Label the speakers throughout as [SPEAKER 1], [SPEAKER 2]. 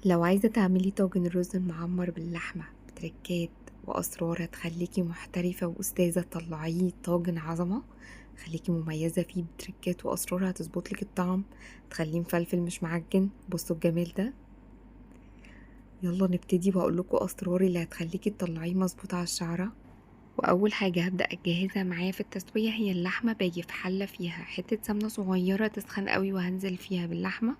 [SPEAKER 1] لو عايزة تعملي طاجن الرز المعمر باللحمة بتركات وأسرار هتخليكي محترفة وأستاذة تطلعيه طاجن عظمة. خليكي مميزة فيه بتركات وأسرار هتظبطلك الطعم، تخليه مفلفل مش معجن. بصوا الجمال ده. يلا نبتدي وأقولكوا أسراري اللي هتخليكي تطلعيه مظبوط على الشعرة. وأول حاجة هبدأ أجهزها معايا في التسوية هي اللحمة. باجي في حلة فيها حتة سمنة صغيرة تسخن قوي وهنزل فيها باللحمة.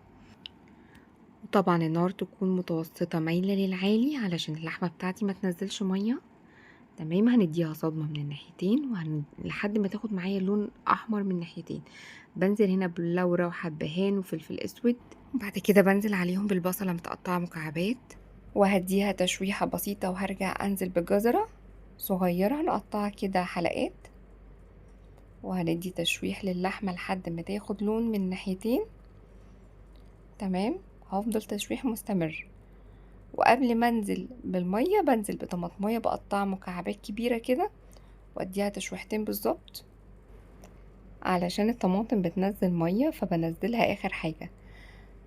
[SPEAKER 1] وطبعا النار تكون متوسطة مايلة للعالي علشان اللحمة بتاعتي ما تنزلش مية. تمام، هنديها صدمة من الناحيتين لحد ما تاخد معايا لون احمر من الناحيتين. بنزل هنا باللورة وحبهان وفلفل اسود، وبعد كده بنزل عليهم بالبصلة متقطعة مكعبات وهديها تشويحة بسيطة، وهرجع انزل بجزرة صغيرة نقطعها كده حلقات، وهندي تشويح للحمة لحد ما تاخد لون من الناحيتين. تمام، هفضل تشويح مستمر. وقبل ما انزل بالميه بنزل بطماطميه بقطعها مكعبات كبيره كده واديها تشويحتين بالظبط، علشان الطماطم بتنزل ميه فبنزلها اخر حاجه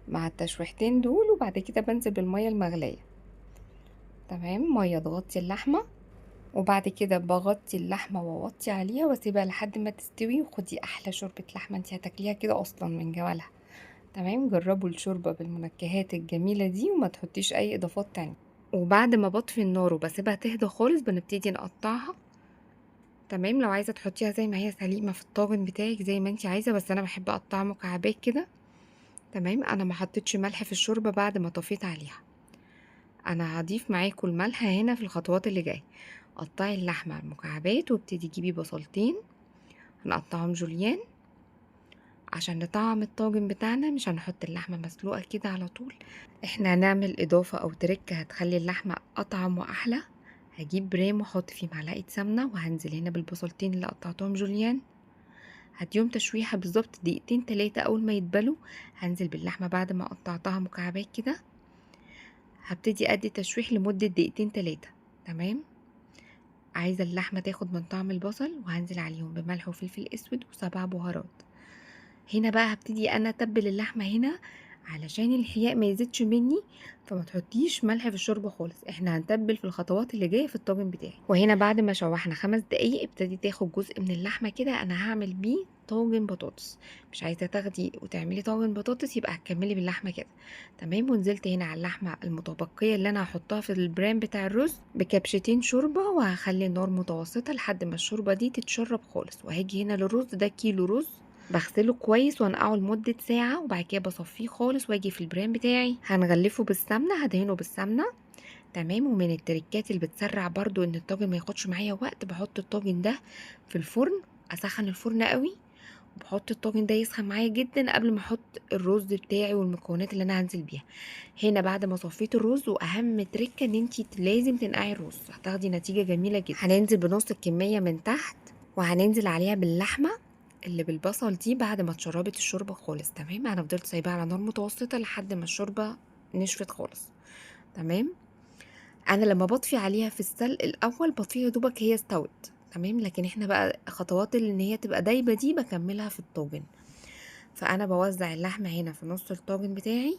[SPEAKER 1] مع التشويحتين دول. وبعد كده بنزل بالميه المغليه. تمام، ميه تغطي اللحمه، وبعد كده بغطي اللحمه واوطي عليها واسيبها لحد ما تستوي. وخدي احلى شوربه لحمه انتي هتاكليها كده اصلا من جمالها. تمام، جربوا الشوربه بالمنكهات الجميله دي وما تحطيش اي اضافات تانية. وبعد ما بطفي النار وبسيبها تهدى خالص بنبتدي نقطعها. تمام، لو عايزه تحطيها زي ما هي سليمه في الطاجن بتاعك زي ما انت عايزه، بس انا بحب اقطعها مكعبات كده. تمام، انا ما حطيتش ملح في الشوربه بعد ما طفيت عليها. انا هضيف معاكم الملح هنا في الخطوات اللي جايه. قطعي اللحمه مكعبات وابتدي جيبي بصلتين هنقطعهم جوليان عشان نطعم الطاجن بتاعنا. مش هنحط اللحمه مسلوقه كده على طول، احنا هنعمل اضافه او تركه هتخلي اللحمه اطعم واحلى. هجيب برام واحط فيه معلقه سمنه وهنزل هنا بالبصلتين اللي قطعتهم جوليان، هديهم تشويحه بالظبط دقيقتين 3. اول ما يتبلوا هنزل باللحمه بعد ما قطعتها مكعبات كده، هبتدي ادي تشويح لمده دقيقتين 3. تمام، عايزه اللحمه تاخد من طعم البصل وهنزل عليهم بملح وفلفل اسود وسبع بهارات. هنا بقى هبتدي انا اتبل اللحمه هنا علشان الحياء ما يزيدش مني، فما تحطيش ملح في الشوربه خالص. احنا هنتبل في الخطوات اللي جايه في الطاجن بتاعي. وهنا بعد ما شوحنا 5 دقايق ابتدي تاخد جزء من اللحمه كده، انا هعمل بيه طاجن بطاطس. مش عايزه تاخدي وتعملي طاجن بطاطس يبقى هتكملي باللحمه كده. تمام، ونزلت هنا على اللحمه المتبقيه اللي انا هحطها في البرام بتاع الرز بكبشتين شوربه، وهخلي النار متوسطه لحد ما الشوربه دي تتشرب خالص. وهاجي هنا للرز ده كيلو رز بغسله كويس وانقعه لمدة ساعة، وبعد كده بصفيه خالص واجي في البرام بتاعي هنغلفه بالسمنة، هدهنه بالسمنة. تمام، ومن التركات اللي بتسرع برضو ان الطاجن ما ياخدش معايا وقت، بحط الطاجن ده في الفرن، اسخن الفرن قوي، وبحط الطاجن ده يسخن معايا جدا قبل ما احط الرز بتاعي والمكونات اللي انا هنزل بيها. هنا بعد ما صفيت الرز، واهم تركه ان انتي لازم تنقعي الرز هتاخدي نتيجه جميله جدا. هننزل بنص الكميه من تحت، وهننزل عليها باللحمه اللي بالبصل دي بعد ما اتشربت الشوربه خالص. تمام، انا فضلت سايباها على نار متوسطه لحد ما الشوربه نشفت خالص. تمام، انا لما بطفي عليها في السلق الاول بطفيها دوبك هي استوت. تمام، لكن احنا بقى خطوات ان هي تبقى دايبه دي بكملها في الطاجن. فانا بوزع اللحمه هنا في نص الطاجن بتاعي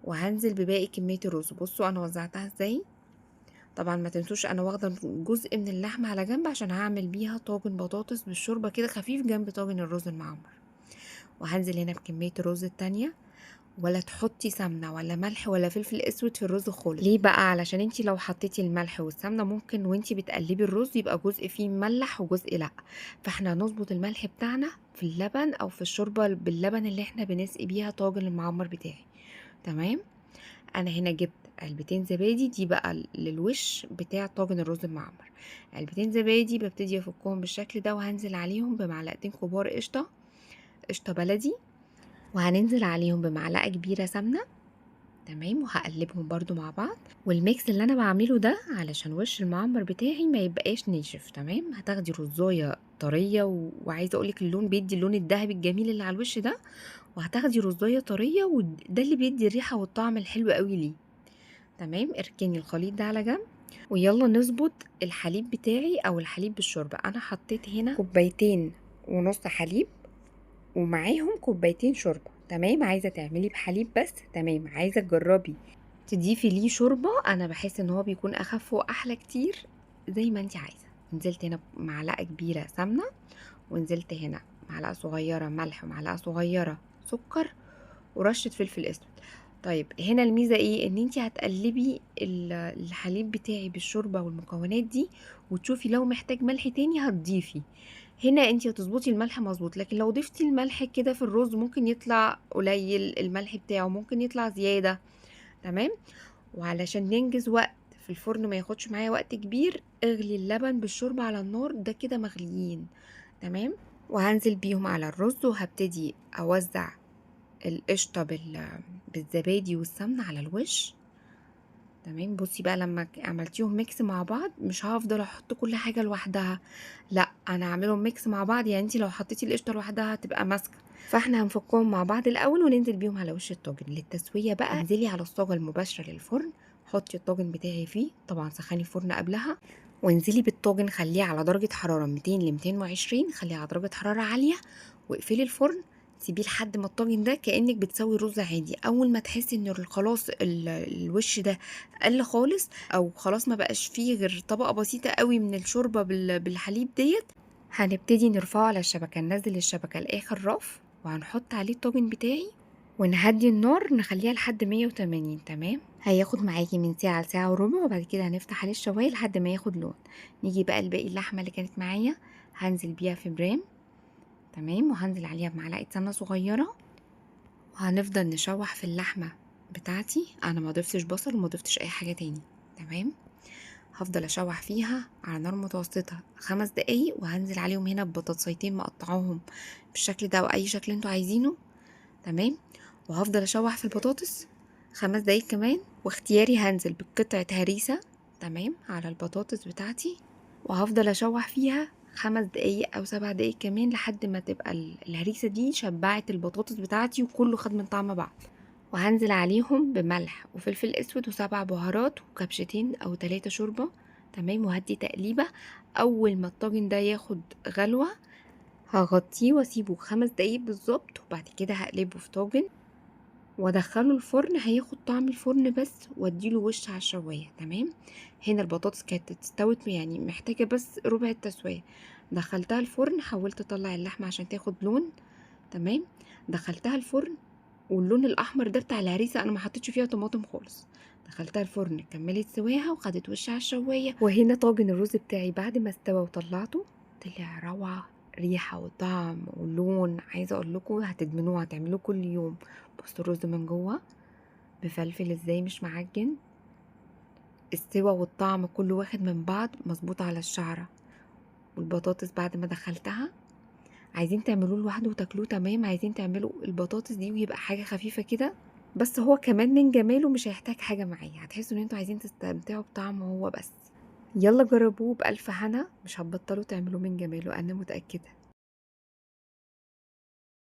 [SPEAKER 1] وهنزل بباقي كميه الرز. بصوا انا وزعتها ازاي. طبعا ما تنسوش انا واخده جزء من اللحمه على جنب عشان هعمل بيها طاجن بطاطس بالشوربه كده خفيف جنب طاجن الرز المعمر. وهنزل هنا بكميه الرز التانية. ولا تحطي سمنه ولا ملح ولا فلفل اسود في الرز خالص. ليه بقى؟ علشان انتي لو حطيتي الملح والسمنه ممكن وانتي بتقلبي الرز يبقى جزء فيه مملح وجزء لا. فاحنا هنظبط الملح بتاعنا في اللبن او في الشوربه باللبن اللي احنا بنسقي بيها طاجن المعمر بتاعي. تمام، انا هنا جبت علبتين زبادي، دي بقى للوش بتاع طاجن الرز المعمر. علبتين زبادي ببتدي افكهم بالشكل ده، وهنزل عليهم بمعلقتين كبار قشطه، قشطه بلدي، وهننزل عليهم بمعلقه كبيره سمنه. تمام، وهقلبهم برضو مع بعض. والميكس اللي انا بعمله ده علشان وش المعمر بتاعي ما يبقاش ناشف. تمام، هتاخدي رزايه طريه وعايزه اقولك اللون بيدي اللون الذهبي الجميل اللي على الوش ده، وهتاخدي رزايه طريه وده اللي بيدي الريحه والطعم الحلو قوي ليه. تمام، اركني الخليط ده على جنب، ويلا نظبط الحليب بتاعي او الحليب بالشوربه. انا حطيت هنا كوبايتين ونص حليب ومعاهم كوبايتين شوربه. تمام، عايزة تعملي بحليب بس تمام، عايزة تجربي تضيفي ليه شوربة، انا بحس ان هو بيكون اخف واحلى كتير. زي ما انت عايزة. نزلت هنا بمعلقة كبيرة سمنة، ونزلت هنا معلقة صغيرة ملح ومعلقة صغيرة سكر ورشة فلفل اسود. طيب هنا الميزة ايه؟ ان انتي هتقلبي الحليب بتاعي بالشوربة والمكونات دي، وتشوفي لو محتاج ملح تاني هتضيفي. هنا انتي هتظبطي الملح مظبوط، لكن لو ضفتي الملح كده في الرز ممكن يطلع قليل، الملح بتاعه ممكن يطلع زيادة. تمام. وعلشان ننجز وقت في الفرن ما ياخدش معايا وقت كبير، اغلي اللبن بالشوربة على النار، ده كده مغليين. تمام. وهنزل بيهم على الرز، وهبتدي اوزع القشطة بالزبادي والسمنة على الوش. تمام. بصي بقى لما عملتيهم ميكس مع بعض، مش هفضل احط كل حاجة لوحدها، لا انا هعملهم ميكس مع بعض. يعني انتي لو حطيتي القشطة لوحدها هتبقى ماسكة، فاحنا هنفكهم مع بعض الاول وننزل بيهم على وش الطاجن. للتسوية بقى انزلي على الصاجة المباشرة للفرن، حطي الطاجن بتاعي فيه، طبعا سخني الفرن قبلها، وانزلي بالطاجن خليه على درجة حرارة 200 ل 220، خليه على درجة حرارة عالية، واقفلي الفرن. سيبيه لحد ما الطاجن ده كأنك بتسوي رز عادي. اول ما تحسي ان خلاص الوش ده قل خالص، او خلاص ما بقاش فيه غير طبقة بسيطة قوي من الشوربة بالحليب ديت، هنبتدي نرفعه على الشبكة. ننزل الشبكة لآخر رف، وهنحط عليه الطاجن بتاعي، ونهدي النار نخليها لحد 180. تمام. هياخد معاكي من ساعة لساعة وربع، وبعد كده هنفتح عليه الشواية لحد ما ياخد لون. نيجي بقى الباقي اللحمة اللي كانت معايا، هنزل بيها في برام. تمام. وهنزل عليها بمعلقة سمنة صغيرة، وهنفضل نشوح في اللحمة بتاعتي. انا ما ضفتش بصل وما ضفتش اي حاجة تاني. تمام. هفضل اشوح فيها على نار متوسطة 5 دقايق، وهنزل عليهم هنا ببطاطسيتين مقطعوهم بالشكل ده او اي شكل انتوا عايزينه. تمام. وهفضل اشوح في البطاطس 5 دقايق كمان، واختياري هنزل بقطعة هريسة. تمام. على البطاطس بتاعتي، وهفضل اشوح فيها 5 دقايق او 7 دقايق كمان، لحد ما تبقى الهريسة دي شبعت البطاطس بتاعتي وكله خد من طعم بعض. وهنزل عليهم بملح وفلفل اسود و7 بهارات وكبشتين او 3 شوربة. تمام. وهدي تقليبة. اول ما الطاجن ده ياخد غلوة، هغطيه واسيبه 5 دقايق بالظبط، وبعد كده هقلبه في طاجن وادخله الفرن. هياخد طعم الفرن بس، واديله وش على الشوايه. تمام. هنا البطاطس كانت استوت، يعني محتاجه بس ربع التسويه. دخلتها الفرن، حاولت اطلع اللحمه عشان تاخد لون. تمام. دخلتها الفرن، واللون الاحمر ده بتاع الهريسه انا ما حطيتش فيها طماطم خالص. دخلتها الفرن كملت سواها وخدت وش على الشوايه. وهنا طاجن الرز بتاعي بعد ما استوى وطلعته، طلع روعه. ريحه وطعم ولون، عايزه اقول لكم هتدمنوه، هتعملوه كل يوم. بصوا الرز من جوه مفلفل ازاي، مش معجن. السوا والطعم كله واخد من بعض، مظبوط على الشعره. والبطاطس بعد ما دخلتها، عايزين تعملوه لوحده وتاكلوه تمام، عايزين تعملوا البطاطس دي ويبقى حاجه خفيفه كده. بس هو كمان من جماله مش هيحتاج حاجه معايا، هتحسوا ان انتوا عايزين تستمتعوا بطعمه هو بس. يلا جربوه بألف هنا، مش هتبطلوا تعملوه من جماله انا متأكده.